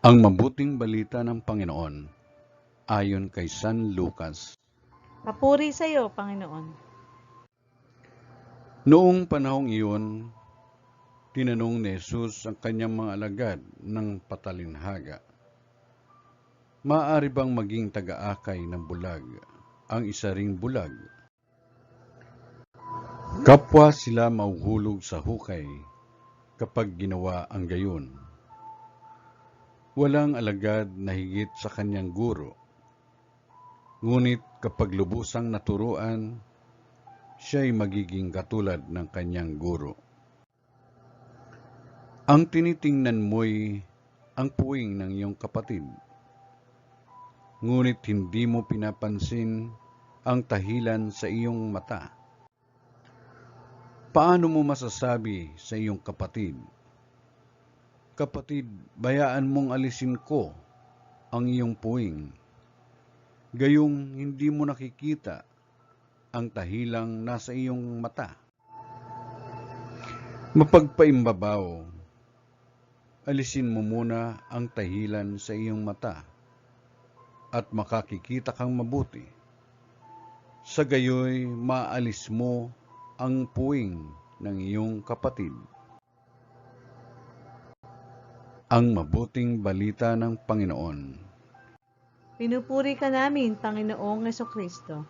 Ang mabuting balita ng Panginoon ayon kay San Lucas. Papuri sa iyo, Panginoon. Noong panahong iyon, tinanong ni Jesus ang kanyang mga alagad ng patalinhaga, maaari bang maging taga-akay ng bulag ang isa ring bulag? Kapwa sila mauhulog sa hukay kapag ginawa ang gayon. Walang alagad na higit sa kanyang guro. Ngunit kapag lubusang naturuan, siya'y magiging katulad ng kanyang guro. Ang tinitingnan mo'y ang puwing ng iyong kapatid, ngunit hindi mo pinapansin ang tahilan sa iyong mata. Paano mo masasabi sa iyong kapatid, "Kapatid, bayaan mong alisin ko ang iyong puwing," gayong hindi mo nakikita ang tahilang nasa iyong mata? Mapagpaimbabaw, alisin mo muna ang tahilan sa iyong mata at makakikita kang mabuti. Sa gayoy, maalis mo ang puwing ng iyong kapatid. Ang mabuting balita ng Panginoon. Pinupuri ka namin, Panginoong Hesukristo.